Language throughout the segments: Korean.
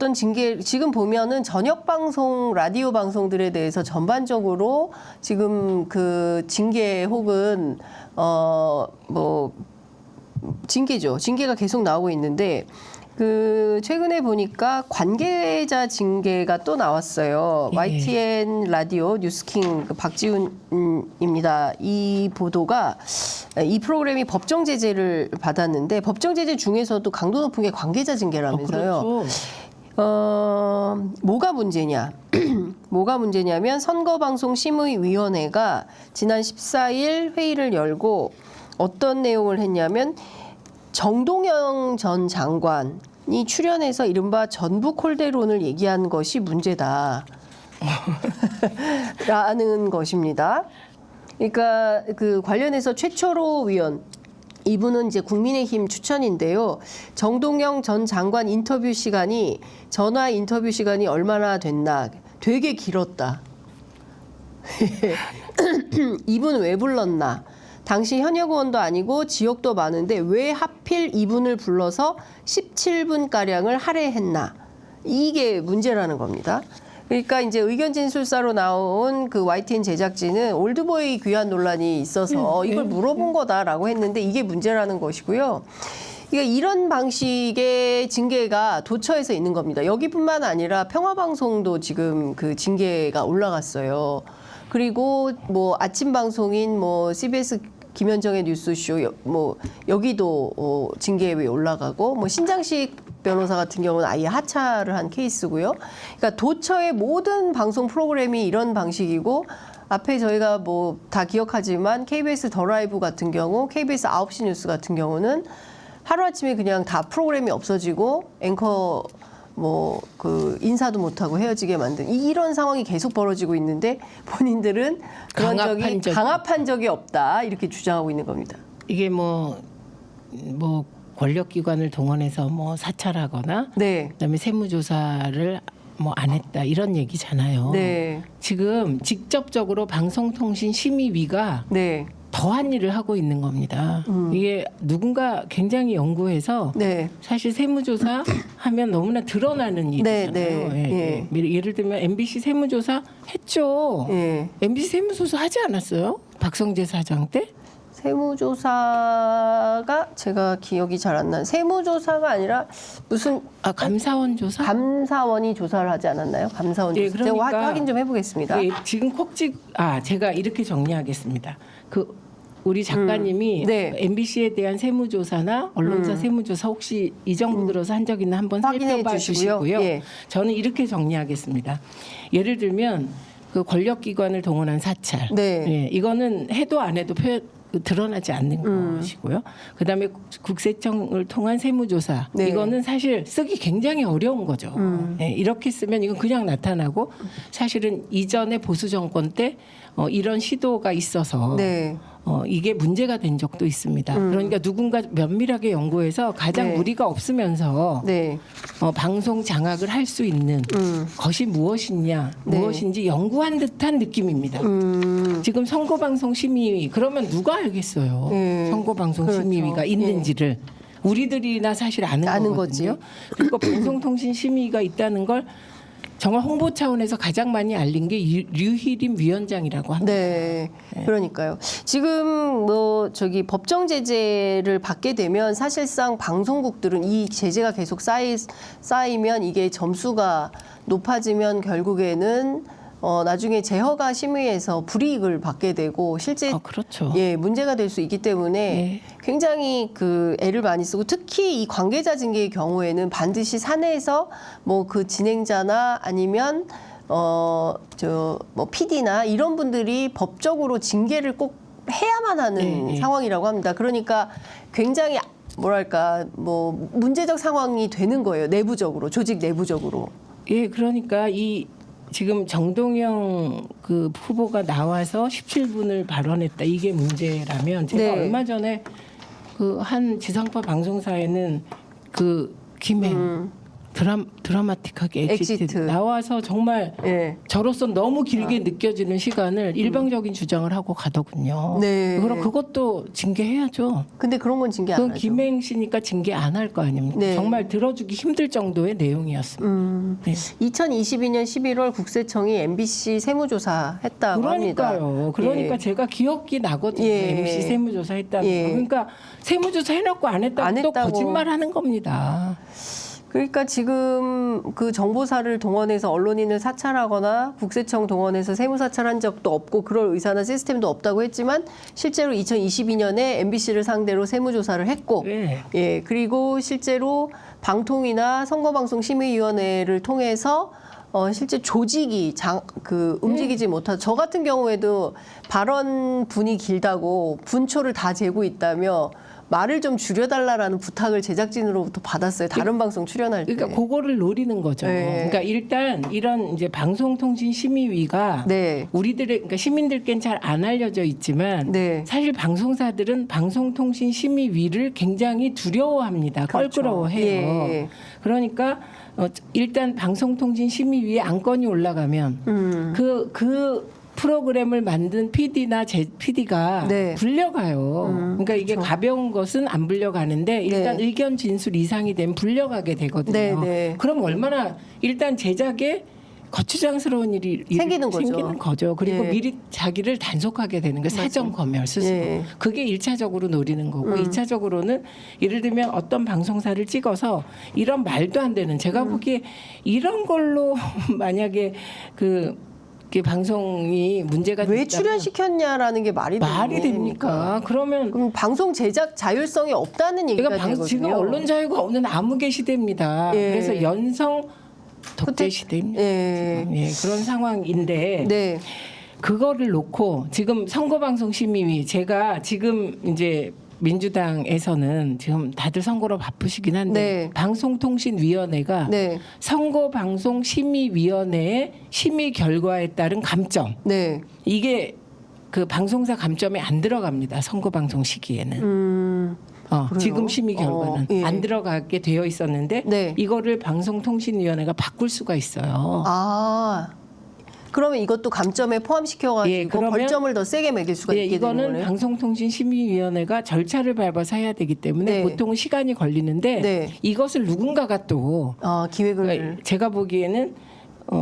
어떤 징계 지금 보면은 저녁 방송 라디오 방송들에 대해서 전반적으로 지금 그 징계 혹은 뭐 징계죠. 징계가 계속 나오고 있는데 그 최근에 보니까 관계자 징계가 또 나왔어요. 예. YTN 라디오 뉴스킹 그 박지훈입니다. 이 보도가 이 프로그램이 법정 제재를 받았는데 법정 제재 중에서도 강도 높은 게 관계자 징계라면서요. 그렇죠. 뭐가 문제냐? 뭐가 문제냐면 선거방송심의위원회가 지난 14일 회의를 열고 어떤 내용을 했냐면 정동영 전 장관이 출연해서 이른바 전북 콜대론을 얘기한 것이 문제다. 라는 것입니다. 그러니까 그 관련해서 최철호 위원 이분은 이제 국민의힘 추천인데요. 정동영 전 장관 인터뷰 시간이 전화 인터뷰 시간이 얼마나 됐나? 되게 길었다. 이분 왜 불렀나? 당시 현역 의원도 아니고 지역도 많은데 왜 하필 이분을 불러서 17분가량을 할애했나? 이게 문제라는 겁니다. 그러니까 이제 의견 진술사로 나온 그 YTN 제작진은 올드보이 귀환 논란이 있어서 이걸 물어본 거다라고 했는데 이게 문제라는 것이고요. 그러니까 이런 방식의 징계가 도처에서 있는 겁니다. 여기뿐만 아니라 평화방송도 지금 그 징계가 올라갔어요. 그리고 뭐 아침 방송인 뭐 CBS 김현정의 뉴스쇼 뭐 여기도 징계에 올라가고 뭐 신장식 변호사 같은 경우는 아예 하차를 한 케이스고요. 그러니까 도처의 모든 방송 프로그램이 이런 방식이고 앞에 저희가 뭐 다 기억하지만 KBS 더 라이브 같은 경우 KBS 9시 뉴스 같은 경우는 하루아침에 그냥 다 프로그램이 없어지고 앵커 뭐 그 인사도 못하고 헤어지게 만든 이런 상황이 계속 벌어지고 있는데 본인들은 그런 강압한 적이 없다 이렇게 주장하고 있는 겁니다. 이게 뭐 권력기관을 동원해서 뭐 사찰하거나 네. 그다음에 세무조사를 뭐 안 했다 이런 얘기잖아요. 네. 지금 직접적으로 방송통신심의위가 네. 더한 일을 하고 있는 겁니다. 이게 누군가 굉장히 연구해서 네. 사실 세무조사 하면 너무나 드러나는 일이잖아요. 네. 예를 들면 MBC 세무조사 했죠. 네. MBC 세무조사 하지 않았어요? 박성재 사장 때? 세무조사가 제가 기억이 잘 안 나요. 세무조사가 아니라 무슨 감사원 조사? 감사원이 조사를 하지 않았나요? 감사원 조사. 그러니까 제가 확인 좀 해보겠습니다. 지금 제가 이렇게 정리하겠습니다. 우리 작가님이 네. MBC에 대한 세무조사나 언론사 세무조사 혹시 이 정부 들어서 한 적 있나 한번 살펴봐 주시고요. 예. 저는 이렇게 정리하겠습니다. 예를 들면 그 권력기관을 동원한 사찰. 네. 예, 이거는 해도 안 해도 드러나지 않는 것이고요. 그다음에 국세청을 통한 세무조사. 네. 이거는 사실 쓰기 굉장히 어려운 거죠. 예, 이렇게 쓰면 이건 그냥 나타나고 사실은 이전에 보수 정권 때 이런 시도가 있어서 네. 이게 문제가 된 적도 있습니다. 그러니까 누군가 면밀하게 연구해서 가장 네. 무리가 없으면서 네. 방송 장악을 할 수 있는 것이 무엇이냐, 네. 무엇인지 연구한 듯한 느낌입니다. 지금 선거방송심의위 그러면 누가 알겠어요? 선거방송심의위가 그렇죠. 있는지를. 우리들이나 사실 아는 거거든요. 거지. 그리고 방송통신심의위가 있다는 걸 정말 홍보 차원에서 가장 많이 알린 게 류희림 위원장이라고 합니다. 네, 그러니까요. 지금 뭐 저기 법정 제재를 받게 되면 사실상 방송국들은 이 제재가 계속 쌓이면 이게 점수가 높아지면 결국에는 나중에 제허가 심의에서 불이익을 받게 되고 실제 그렇죠. 문제가 될 수 있기 때문에 굉장히 그 애를 많이 쓰고 특히 이 관계자 징계의 경우에는 반드시 사내에서 뭐 그 진행자나 아니면 뭐 PD나 이런 분들이 법적으로 징계를 꼭 해야만 하는 상황이라고 합니다. 그러니까 굉장히 뭐랄까 뭐 문제적 상황이 되는 거예요. 내부적으로 조직 내부적으로. 그러니까 지금 정동영 그 후보가 나와서 17분을 발언했다. 이게 문제라면 제가 얼마 전에 그 한 지상파 방송사에는 그 김행 드라마틱하게 엑시트 엑시트. 나와서 정말 예. 저로서 너무 길게 느껴지는 시간을 일방적인 주장을 하고 가더군요. 네. 그럼 그것도 징계해야죠. 근데 그런 건 징계 안 그건 하죠. 김행시니까 징계 안 할 거 아닙니까? 네. 정말 들어주기 힘들 정도의 내용이었습니다. 네. 2022년 11월 국세청이 MBC 세무조사 했다고 합니다. 그러니까요. 그러니까 예. 제가 기억이 나거든요. 예. MBC 세무조사 했다는 예. 거. 그러니까 세무조사 해놓고 안 했다고 안 또 했다고. 거짓말하는 겁니다. 그러니까 지금 그 정보사를 동원해서 언론인을 사찰하거나 국세청 동원해서 세무 사찰한 적도 없고 그럴 의사나 시스템도 없다고 했지만 실제로 2022년에 MBC를 상대로 세무조사를 했고 네. 예, 그리고 실제로 방통위나 선거방송심의위원회를 통해서 실제 조직이 움직이지 못하죠. 저 같은 경우에도 발언 분이 길다고 분초를 다 재고 있다며 말을 좀 줄여달라라는 부탁을 제작진으로부터 받았어요. 다른 방송 출연할 때. 그러니까 그거를 노리는 거죠. 네. 그러니까 일단 이런 이제 방송통신심의위가 네. 우리들의 그러니까 시민들께는 잘 안 알려져 있지만 네. 사실 방송사들은 방송통신심의위를 굉장히 두려워합니다. 그렇죠. 껄끄러워해요. 예. 그러니까 일단 방송통신심의위에 안건이 올라가면 그 프로그램을 만든 PD나 PD가 네. 불려가요. 그러니까 이게 그렇죠. 가벼운 것은 안 불려가는데 일단 네. 의견 진술 이상이 되면 불려가게 되거든요. 네, 네. 그럼 얼마나 일단 제작에 거추장스러운 일이 생기는 거죠. 생기는 거죠. 그리고 예. 미리 자기를 단속하게 되는 거 사전 검열 스스로. 예. 그게 1차적으로 노리는 거고 2차적으로는 예를 들면 어떤 방송사를 찍어서 이런 말도 안 되는 제가 보기에 이런 걸로 만약에 그 방송이 문제가 왜 됐다면 출연시켰냐라는 게 말이 됩니까? 그러면 그럼 방송 제작 자율성이 없다는 얘기가 그러니까 되거든요. 지금 언론 자유가 없는 암흑의 시대입니다. 예. 그래서 연성 독재 그때- 시대입니다. 예. 예, 그런 상황인데 네. 그거를 놓고 지금 선거방송심의위 제가 지금 이제 민주당에서는 지금 다들 선거로 바쁘시긴 한데 네. 방송통신위원회가 네. 선거방송심의위원회의 심의 결과에 따른 감점 네. 이게 그 방송사 감점에 안 들어갑니다. 선거방송 시기에는. 그래요? 지금 심의 결과는 예. 안 들어가게 되어 있었는데 네. 이거를 방송통신위원회가 바꿀 수가 있어요. 아. 그러면 이것도 감점에 포함시켜가지고 예, 그러면- 벌점을 더 세게 매길 수가 예, 있게 되는 이거는 거네요. 방송통신심의위원회가 절차를 밟아서 해야 되기 때문에 네. 보통은 시간이 걸리는데 네. 이것을 누군가가 또 기획을 그러니까 제가 보기에는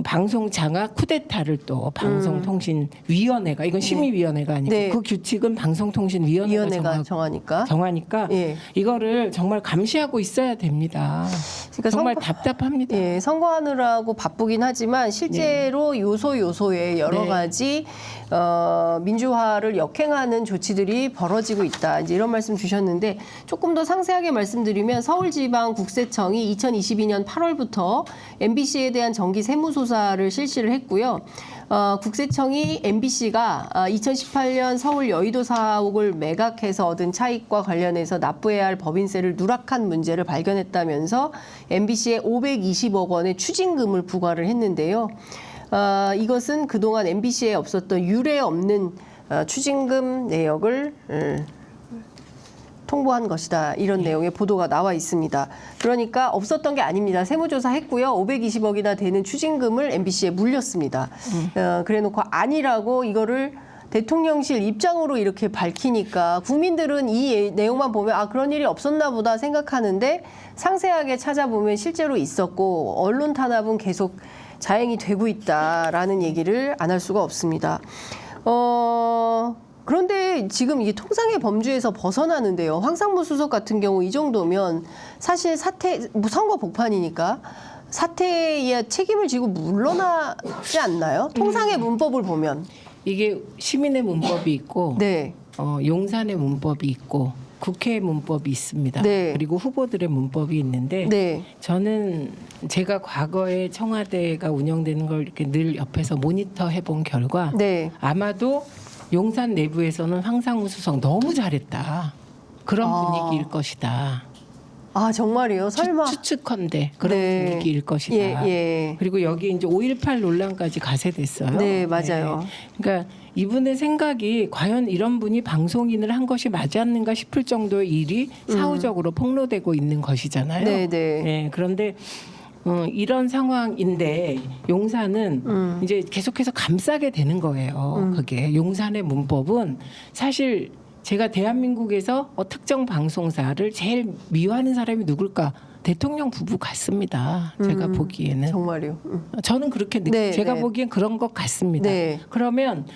방송 장악 쿠데타를 또 방송통신위원회가 이건 심의위원회가 아니고 네. 그 규칙은 방송통신위원회가 위원회가 정하니까. 정하니까 예. 이거를 정말 감시하고 있어야 됩니다. 그러니까 정말 선거- 답답합니다. 예, 선거하느라고 바쁘긴 하지만 실제로 요소요소에 여러 네. 가지 민주화를 역행하는 조치들이 벌어지고 있다. 이제 이런 말씀 주셨는데 조금 더 상세하게 말씀드리면 서울지방국세청이 2022년 8월부터 MBC에 대한 정기 세무조사를 실시를 했고요. 국세청이 MBC가 2018년 서울 여의도 사옥을 매각해서 얻은 차익과 관련해서 납부해야 할 법인세를 누락한 문제를 발견했다면서 MBC에 520억 원의 추징금을 부과를 했는데요. 이것은 그동안 MBC에 없었던 유례 없는 추징금 내역을 통보한 것이다. 이런 내용의 보도가 나와 있습니다. 그러니까 없었던 게 아닙니다. 세무조사 했고요. 520억이나 되는 추징금을 MBC에 물렸습니다. 그래놓고 아니라고 이거를 대통령실 입장으로 이렇게 밝히니까 국민들은 이 내용만 보면 그런 일이 없었나 보다 생각하는데 상세하게 찾아보면 실제로 있었고 언론 탄압은 계속 자행이 되고 있다라는 얘기를 안 할 수가 없습니다. 그런데 지금 이게 통상의 범주에서 벗어나는데요. 황상무 수석 같은 경우 이 정도면 사실 선거 복판이니까 사태에 책임을 지고 물러나지 않나요? 통상의 문법을 보면. 이게 시민의 문법이 있고 네. 용산의 문법이 있고 국회의 문법이 있습니다. 네. 그리고 후보들의 문법이 있는데 네. 저는 제가 과거에 청와대가 운영되는 걸 이렇게 늘 옆에서 모니터해 본 결과 네. 아마도 용산 내부에서는 황상무 수석 너무 잘했다. 그런 분위기일 것이다. 정말이요? 설마. 추측컨대 그런 네. 분위기일 것이다. 예. 그리고 여기 이제 5.18 논란까지 가세됐어요. 네, 맞아요. 그러니까 이분의 생각이 과연 이런 분이 방송인을 한 것이 맞았는가 싶을 정도의 일이 사후적으로 폭로되고 있는 것이잖아요. 네. 네, 그런데 이런 상황인데 용산은 이제 계속해서 감싸게 되는 거예요. 그게 용산의 문법은 사실 제가 대한민국에서 특정 방송사를 제일 미워하는 사람이 누굴까? 대통령 부부 같습니다. 제가 보기에는. 정말요. 저는 그렇게 네, 제가 네. 보기엔 그런 것 같습니다. 네. 그러면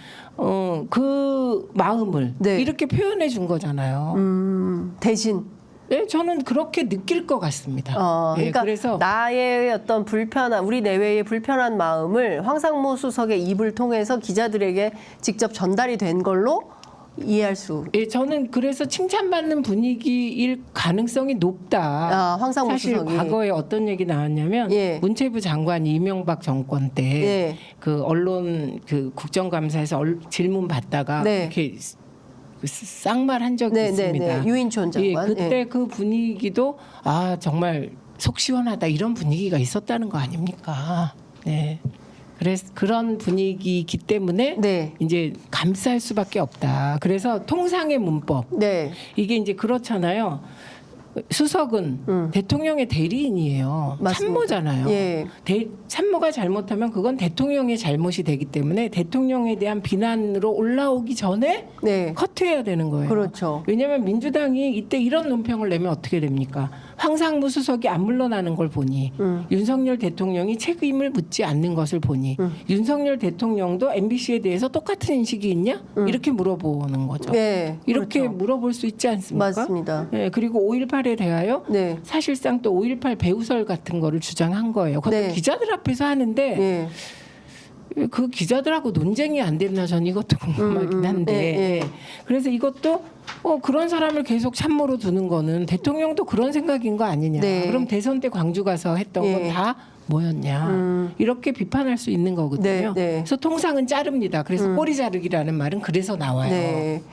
그 마음을 네. 이렇게 표현해 준 거잖아요. 대신. 네, 저는 그렇게 느낄 것 같습니다. 예, 그러니까 그래서 나의 어떤 불편한 우리 내외의 불편한 마음을 황상무 수석의 입을 통해서 기자들에게 직접 전달이 된 걸로 이해할 수. 예, 저는 그래서 칭찬받는 분위기일 가능성이 높다. 황상무 사실 수석이. 과거에 어떤 얘기 나왔냐면 예. 문체부 장관이 이명박 정권 때 예. 그 언론 그 국정감사에서 질문 받다가 네. 이렇게 쌍말 한 적이 있습니다. 유인촌 장관. 예, 그때 그 분위기도 정말 속 시원하다 이런 분위기가 있었다는 거 아닙니까? 네. 그래서 그런 분위기이기 때문에 네. 이제 감쌀 수밖에 없다. 그래서 통상의 문법 네. 이게 이제 그렇잖아요. 수석은 대통령의 대리인이에요. 맞습니다. 참모잖아요. 예. 참모가 잘못하면 그건 대통령의 잘못이 되기 때문에 대통령에 대한 비난으로 올라오기 전에 네. 커트해야 되는 거예요. 그렇죠. 왜냐하면 민주당이 이때 이런 논평을 내면 어떻게 됩니까? 황상무 수석이 안 물러나는 걸 보니 윤석열 대통령이 책임을 묻지 않는 것을 보니 윤석열 대통령도 MBC에 대해서 똑같은 인식이 있냐? 이렇게 물어보는 거죠. 네. 이렇게 그렇죠. 물어볼 수 있지 않습니까? 맞습니다. 네, 그리고 5.18에 대하여 네. 사실상 또 5.18 배후설 같은 거를 주장한 거예요. 그것도 네. 기자들 앞에서 하는데 예. 그 기자들하고 논쟁이 안 됐나 전 이것도 궁금하긴 한데 예. 그래서 이것도 그런 사람을 계속 참모로 두는 거는 대통령도 그런 생각인 거 아니냐. 네. 그럼 대선 때 광주 가서 했던 예. 건 다 뭐였냐. 이렇게 비판할 수 있는 거거든요. 네, 네. 그래서 통상은 자릅니다. 그래서 꼬리 자르기라는 말은 그래서 나와요. 네.